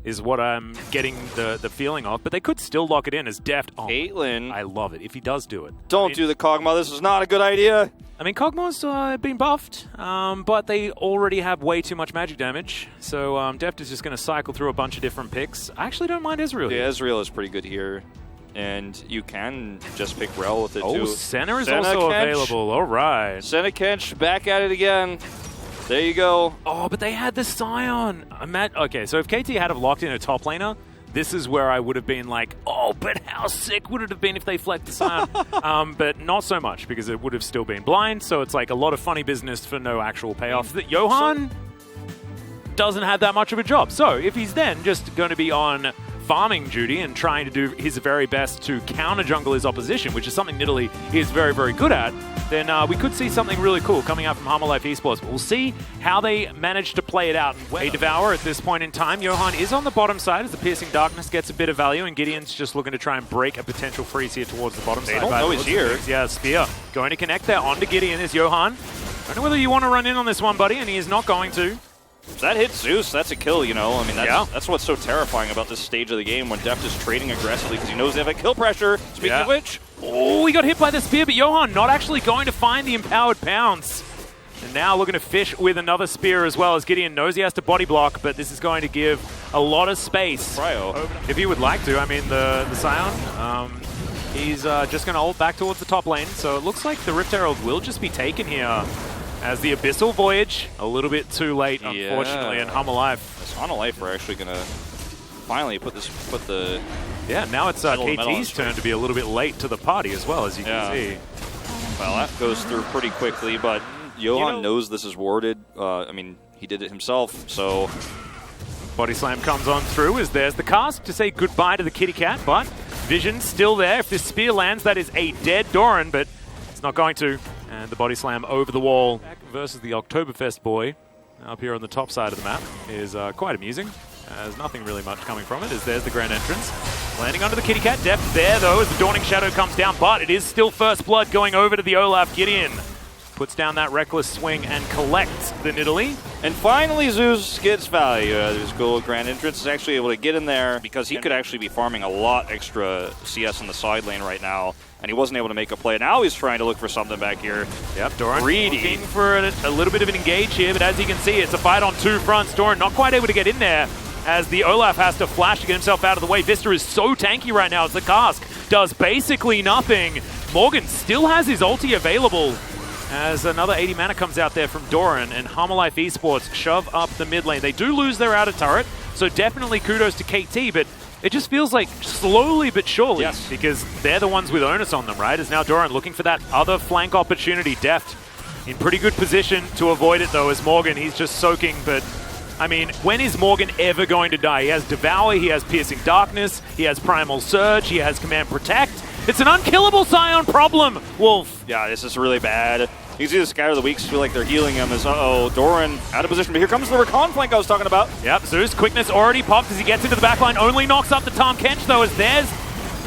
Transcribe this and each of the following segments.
is what I'm getting the feeling of. But they could still lock it in as Deft. Oh, Caitlyn. I love it if he does do it. Don't do the Kog'Maw. This is not a good idea. I mean, Kog'Maw's been buffed, but they already have way too much magic damage. So Deft is just going to cycle through a bunch of different picks. I actually don't mind Ezreal. Yeah, Ezreal is pretty good here. And you can just pick Rel with it, too. Oh, Senna is also available. All right. Senna Kench back at it again. There you go. Oh, but they had the Scion. Okay, so if KT had have locked in a top laner, this is where I would have been like, oh, but how sick would it have been if they flecked the Scion? But not so much, because it would have still been blind, so it's like a lot of funny business for no actual payoff. That Johan doesn't have that much of a job. So if he's then just going to be on farming duty and trying to do his very best to counter jungle his opposition, which is something Nidalee is very, very good at, then we could see something really cool coming out from Life Esports. But we'll see how they manage to play it out. A Devour at this point in time. Johan is on the bottom side as the Piercing Darkness gets a bit of value, and Gideon's just looking to try and break a potential freeze here towards the bottom side. They don't know he's here. Yeah, Spear going to connect there onto Gideon is Johan. I don't know whether you want to run in on this one, buddy, and he is not going to. If that hits Zeus, that's a kill, you know? I mean, that's what's so terrifying about this stage of the game when Deft is trading aggressively because he knows they have a kill pressure. Speaking of which... Oh, he got hit by the spear, but Johan not actually going to find the empowered pounce. And now looking to fish with another spear as well, as Gideon knows he has to body block, but this is going to give a lot of space. Cryo. If he would like to, I mean, the Scion, he's just going to ult back towards the top lane. So it looks like the Rift Herald will just be taken here. As the Abyssal Voyage, a little bit too late, unfortunately, and Life. Life are actually going to finally put the... Yeah, now it's KT's turn to be a little bit late to the party as well, as you can see. Well, that goes through pretty quickly, but Johan knows this is warded. I mean, he did it himself, so... Body Slam comes on through as there's the cast to say goodbye to the kitty cat, but Vision's still there. If this spear lands, that is a dead Doran, but it's not going to. And the Body Slam over the wall versus the Oktoberfest boy up here on the top side of the map is quite amusing. There's nothing really much coming from it, as there's the grand entrance. Landing under the kitty cat. Deft there, though, as the Dawning Shadow comes down, but it is still first blood going over to the Olaf. Gideon puts down that reckless swing and collects the Nidalee. And finally, Zeus gets value. There's gold grand entrance is actually able to get in there because he could actually be farming a lot extra CS in the side lane right now, and he wasn't able to make a play. Now he's trying to look for something back here. Yep, Doran looking for a little bit of an engage here, but as you can see, it's a fight on two fronts. Doran not quite able to get in there, as the Olaf has to flash to get himself out of the way. Vista is so tanky right now as the cask does basically nothing. Morgan still has his ulti available as another 80 mana comes out there from Doran, and Life Esports shove up the mid lane. They do lose their outer turret, so definitely kudos to KT, but it just feels like slowly but surely, because they're the ones with onus on them, right? As now Doran looking for that other flank opportunity. Deft in pretty good position to avoid it, though, as Morgan, he's just soaking, but I mean, when is Morgan ever going to die? He has Devour, he has Piercing Darkness, he has Primal Surge, he has Command Protect. It's an unkillable Scion problem, Wolf. Yeah, this is really bad. You can see the Scatter the Weaks feel like they're healing him as, Doran out of position. But here comes the recon flank I was talking about. Yep, Zeus quickness already popped as he gets into the backline. Only knocks up the Tahm Kench, though, as there's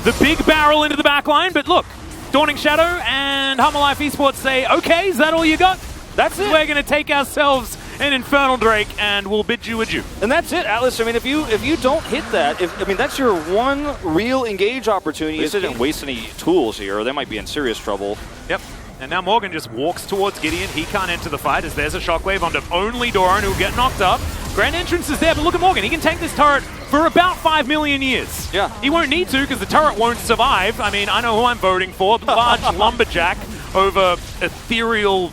the big barrel into the backline. But look, Dawning Shadow and Life Esports say, okay, is that all you got? That's it. We're going to take ourselves an Infernal Drake, and we'll bid you adieu. And that's it, Atlas. I mean, if you don't hit that, that's your one real engage opportunity. They didn't waste any tools here, or they might be in serious trouble. Yep. And now Morgan just walks towards Gideon. He can't enter the fight as there's a shockwave onto only Doran, who'll get knocked up. Grand entrance is there, but look at Morgan. He can tank this turret for about 5 million years. Yeah. He won't need to because the turret won't survive. I mean, I know who I'm voting for. Large lumberjack over ethereal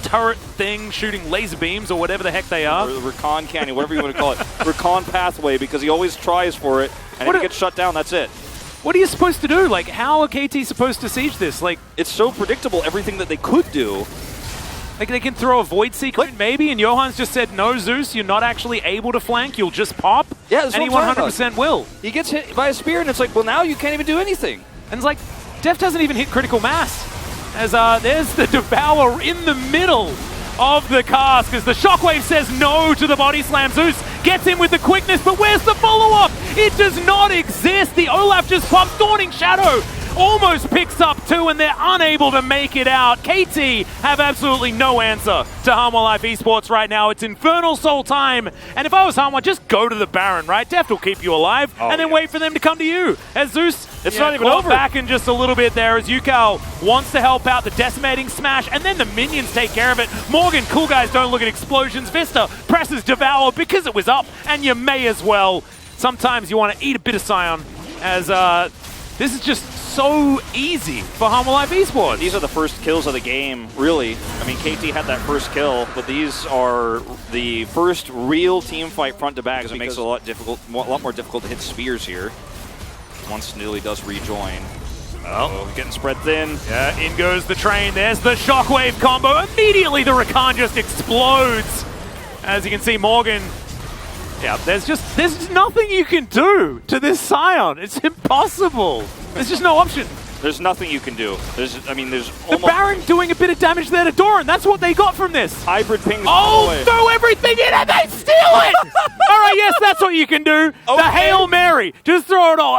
turret thing shooting laser beams or whatever the heck they are. Or the Recon Canyon, whatever you want to call it. Recon Pathway, because he always tries for it, and if he gets shut down, that's it. What are you supposed to do? Like, how are KT supposed to siege this? Like, it's so predictable, everything that they could do. Like, they can throw a Void Seeker maybe, and Johan's just said, no, Zeus, you're not actually able to flank, you'll just pop. Yeah, that's and he 100% will. He gets hit by a spear, and it's like, well, now you can't even do anything. And it's like, Deft hasn't even hit critical mass. As there's the Devour in the middle of the cask as the Shockwave says no to the Body Slam. Zeus gets in with the quickness, but where's the follow-up? It does not exist. The Olaf just pops. Dawning Shadow almost picks up 2, and they're unable to make it out. KT have absolutely no answer to Harmon Life Esports right now. It's Infernal Soul time, and if I was Harmon, just go to the Baron, right? Deft will keep you alive, and then wait for them to come to you. As Zeus, it's not even over. Back in just a little bit there as Yukal wants to help out the decimating smash, and then the minions take care of it. Morgan, cool guys don't look at explosions. Vista presses Devour because it was up, and you may as well. Sometimes you want to eat a bit of Scion, as this is just so easy for Harmon Life Esports. These are the first kills of the game, really. I mean, KT had that first kill, but these are the first real team fight front to back, because it makes it a lot more difficult to hit spears here. Once Nilly does rejoin. Oh, getting spread thin. Yeah, in goes the train. There's the shockwave combo. Immediately the Rakan just explodes. As you can see, Morgan. Yeah, there's just nothing you can do to this Scion. It's impossible. There's just no option. There's nothing you can do. There's the Baron doing a bit of damage there to Doran. That's what they got from this. Hybrid ping. Oh, throw everything in and they steal it! All right, yes, that's what you can do. Okay. The Hail Mary. Just throw it all.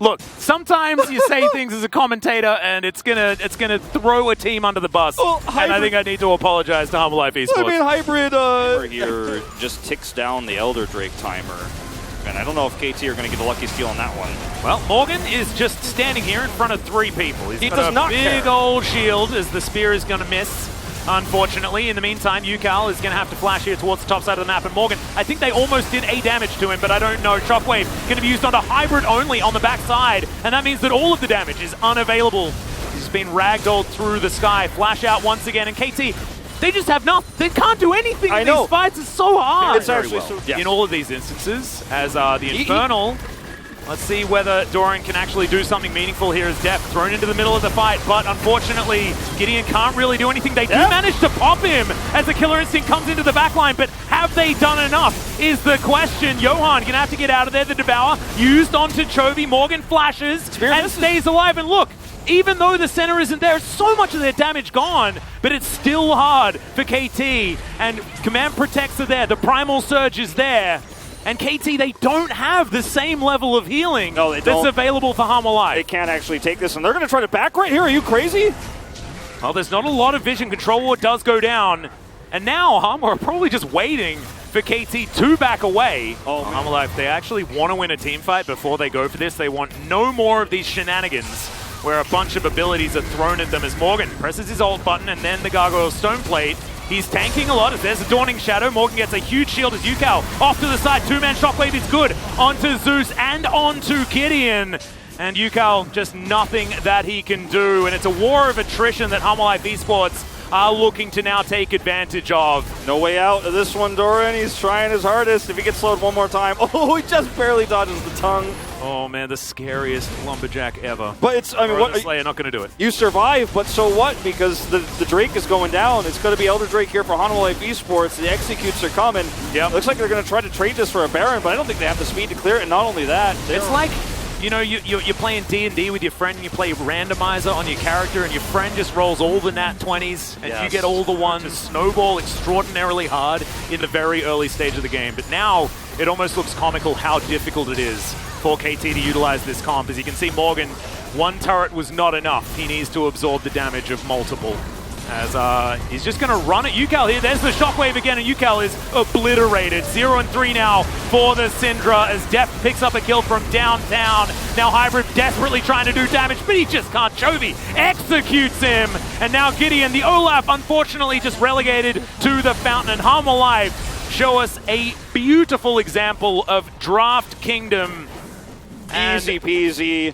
Look, sometimes you say things as a commentator and it's gonna throw a team under the bus. Well, and I think I need to apologize to Harmon Life Esports. I mean, Hybrid here just ticks down the Elder Drake timer. And I don't know if KT are going to get a lucky steal on that one. Well, Morgan is just standing here in front of 3 people. He does not care. Big old shield as the spear is going to miss, unfortunately. In the meantime, Yukal is going to have to flash here towards the top side of the map. And Morgan, I think they almost did A damage to him, but I don't know. Shockwave going to be used onto Hybrid only on the backside. And that means that all of the damage is unavailable. He's been ragdolled through the sky. Flash out once again. And KT, they just have nothing. They can't do anything in these fights. It's so hard. It's actually in all of these instances, as the Infernal. Let's see whether Doran can actually do something meaningful here as Deft thrown into the middle of the fight, but unfortunately, Gideon can't really do anything. They do manage to pop him as the Killer Instinct comes into the backline, but have they done enough is the question. Johan gonna have to get out of there. The Devour used onto Chovy. Morgan flashes and stays alive, and look, even though the center isn't there, so much of their damage gone, but it's still hard for KT, and Command Protects are there, the Primal Surge is there, and KT, they don't have the same level of healing that's available for Harmon Life. They can't actually take this, and they're going to try to back right here. Are you crazy? Well, there's not a lot of vision. Control Ward does go down, and now Harmon are probably just waiting for KT to back away. Harmon Life, they actually want to win a team fight before they go for this. They want no more of these shenanigans where a bunch of abilities are thrown at them as Morgan presses his ult button and then the Gargoyle Stone Plate. He's tanking a lot as there's a Dawning Shadow. Morgan gets a huge shield as Yukal off to the side. 2-man Shockwave is good onto Zeus and onto Gideon. And Yukal, just nothing that he can do. And it's a war of attrition that Harmon Life Esports are looking to now take advantage of. No way out of this one, Doran. He's trying his hardest. If he gets slowed one more time. Oh, he just barely dodges the tongue. Oh man, the scariest lumberjack ever. But it's, I mean, what? Slayer not going to do it. You survive, but so what? Because the Drake is going down. It's going to be Elder Drake here for Harmon Life Esports. The executes are coming. Yeah, looks like they're going to try to trade this for a Baron, but I don't think they have the speed to clear it. And not only that, it's like, you know, you're playing D&D with your friend, and you play randomizer on your character, and your friend just rolls all the nat 20s, and you get all the ones. Snowball extraordinarily hard in the very early stage of the game. But now it almost looks comical how difficult it is for KT to utilize this comp. As you can see, Morgan, one turret was not enough. He needs to absorb the damage of multiple. As he's just going to run at Yukal here. There's the Shockwave again, and Yukal is obliterated. 0-3 now for the Syndra as Deft picks up a kill from downtown. Now Hybrid desperately trying to do damage, but he just can't. Chovy executes him. And now Gideon, the Olaf, unfortunately just relegated to the fountain. And Harmon Life show us a beautiful example of Draft Kingdom. Easy peasy.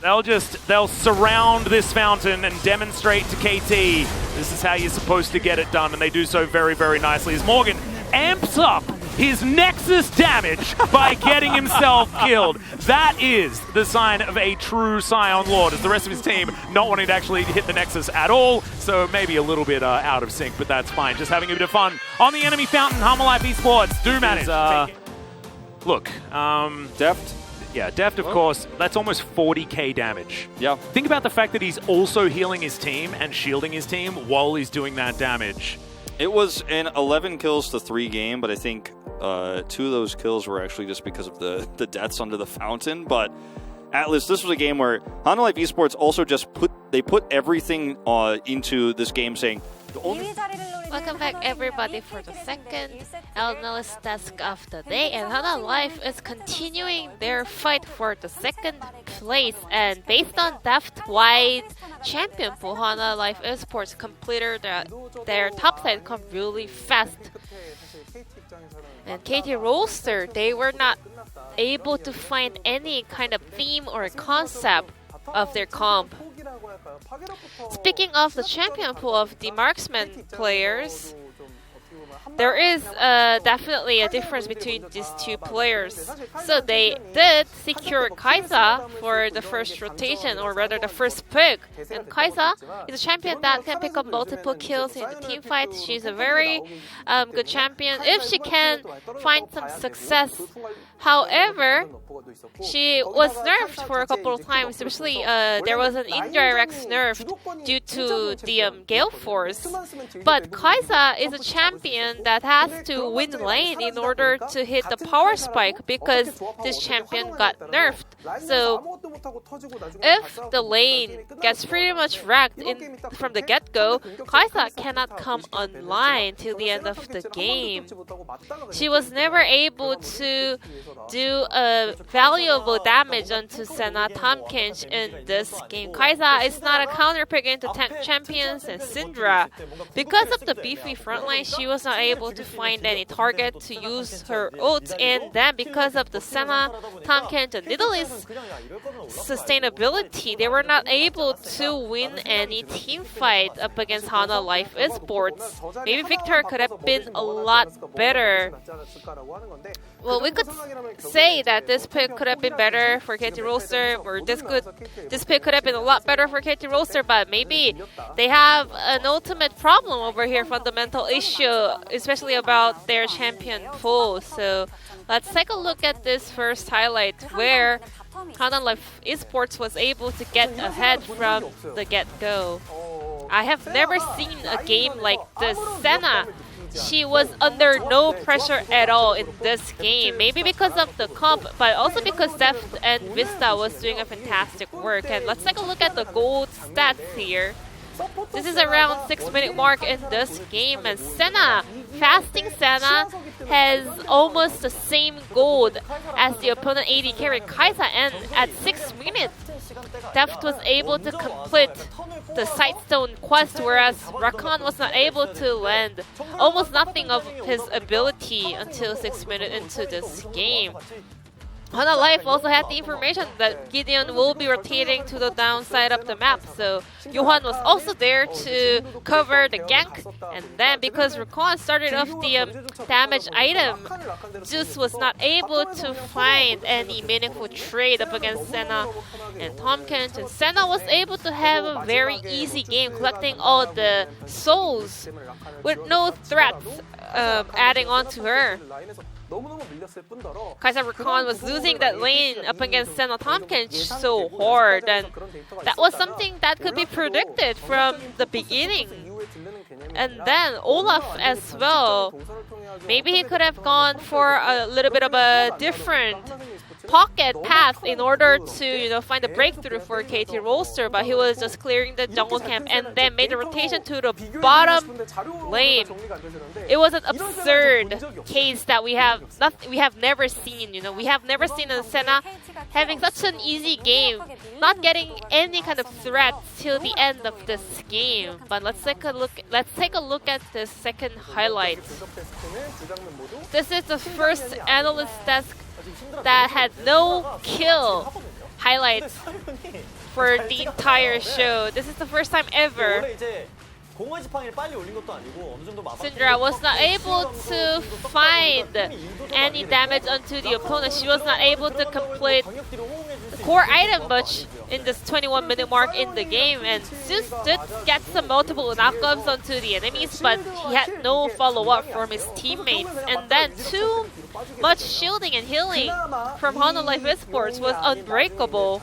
They'll surround this fountain and demonstrate to KT this is how you're supposed to get it done, and they do so very, very nicely as Morgan amps up his Nexus damage by getting himself killed. That is the sign of a true Scion Lord, as the rest of his team not wanting to actually hit the Nexus at all, so maybe a little bit out of sync, but that's fine. Just having a bit of fun on the enemy fountain. Harmon Life Esports do manage. Look, Deft. Yeah, Deft, of course, that's almost 40k damage. Yeah. Think about the fact that he's also healing his team and shielding his team while he's doing that damage. It was an 11 kills to 3 game, but I think 2 of those kills were actually just because of the deaths under the fountain. But Atlas, this was a game where Honda Life Esports also just put everything into this game, saying the only. Welcome back everybody for the second analyst task of the day, and Honda Life is continuing their fight for the second place, and based on depth-wide champion pool, Honda Life Esports completed their top side comp really fast. And KT Roaster, they were not able to find any kind of theme or concept of their comp. Speaking of the champion pool of the marksman players, there is definitely a difference between these two players. So they did secure Kaisa for the first rotation, or rather the first pick. And Kaisa is a champion that can pick up multiple kills in the team fight. She's a very good champion if she can find some success. However, she was nerfed for a couple of times, especially there was an indirect nerf due to the Gale Force. But Kaisa is a champion that has to win lane in order to hit the power spike because this champion got nerfed. So if the lane gets pretty much wrecked from the get-go, Kaisa cannot come online till the end of the game. She was never able to do a valuable damage onto Senna Tompkins in this game. Kaisa is not a counter pick into tank champions and Syndra. Because of the beefy frontline, she was not able to find any target to use her ult, and then because of the Senna Tompkins and Nidalee sustainability, they were not able to win any team fight up against Honda Life Esports. Maybe Victor could have been a lot better. Well, we could say that this pick could have been better for KT Roaster, or this pick could have been a lot better for KT Roaster, but maybe they have an ultimate problem over here, fundamental issue, especially about their champion pool. So let's take a look at this first highlight where Honda Life Esports was able to get ahead from the get-go. I have never seen a game like this. Senna, she was under no pressure at all in this game. Maybe because of the comp, but also because Deft and Vista was doing a fantastic work. And let's take a look at the gold stats here. This is around 6-minute mark in this game, and Senna, fasting Senna, has almost the same gold as the opponent AD carry Kaisa, and at 6 minutes, Deft was able to complete the Sightstone quest, whereas Rakan was not able to land almost nothing of his ability until 6 minutes into this game. Honda Life also had the information that Gideon will be rotating to the downside of the map, so Johan was also there to cover the gank, and then because Rakan started off the damage item, Zeus was not able to find any meaningful trade up against Senna and Tompkins, and Senna was able to have a very easy game, collecting all the souls with no threats adding on to her. Kaisa Rakan was losing that lane up against Senna Tompkins so hard, and that was something that could be predicted from the beginning. And then Olaf as well. Maybe he could have gone for a little bit of a different pocket path in order to find a breakthrough for KT Roaster, but he was just clearing the jungle camp and then made a rotation to the bottom lane. It was an absurd case that we have never seen. We have never seen a Senna having such an easy game, not getting any kind of threat till the end of this game. But let's take a look at the second highlight. This is the first analyst desk that had no kill highlights for the entire show. This is the first time ever. Syndra was not able to find any damage onto the opponent. She was not able to complete the core item much in this 21-minute mark in the game, and Zeus did get some multiple knockups onto the enemies, but he had no follow-up from his teammates. And then too much shielding and healing from Honda Life Esports was unbreakable.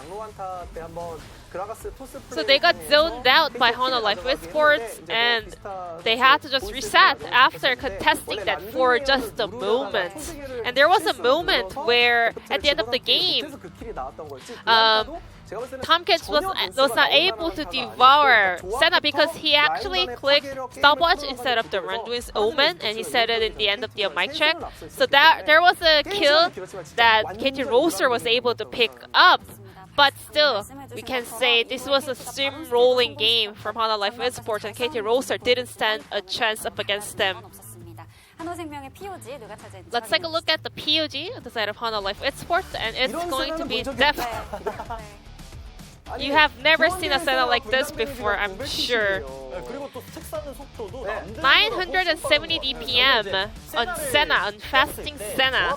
So they got zoned out by Honor Life Esports, and they had to just reset after contesting that for just a moment. And there was a moment where, at the end of the game, Tomkins was not able to devour Senna because he actually clicked stopwatch instead of the Randuin's Omen, and he said it in the end of the mic check. So that there was a kill that KT Roaster was able to pick up. But still, we can say this was a steamrolling game from Honor Life Esports, and KT Roaster didn't stand a chance up against them. Let's take a look at the POG on the side of Honor Life Esports, and it's going to be You have never seen a Senna like this before, I'm sure. 970 DPM on Senna, on fasting Senna.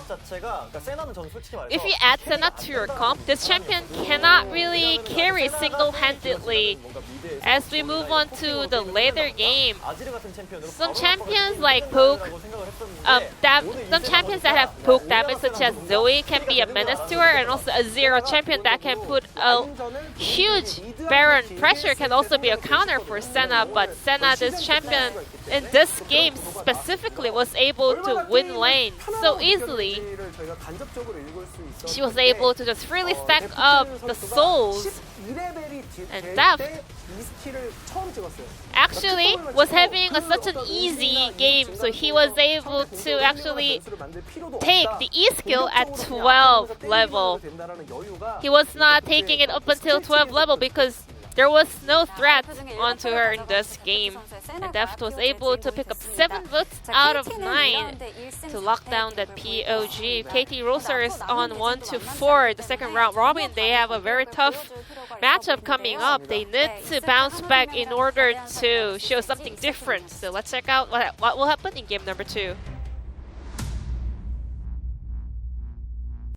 If you add Senna to your comp, this champion cannot really carry single-handedly. As we move on to the later game, some champions like poke, some champions that have poke damage, such as Zoe, can be a menace to her, and also a zero champion that can put a huge Baron pressure can also be a counter for Senna. But Senna, this champion in this game specifically, was able to win lane so easily. She was able to just freely stack up the souls, and Deft actually was having such an easy game, so he was able to actually take the E skill at 12 level. He was not taking it up until 12 level because there was no threat onto her in this game. And Deft was able to pick up 7 votes out of 9 to lock down that POG. KT Roaster is on 1-4. The second round robin, they have a very tough matchup coming up. They need to bounce back in order to show something different. So let's check out what will happen in game number 2.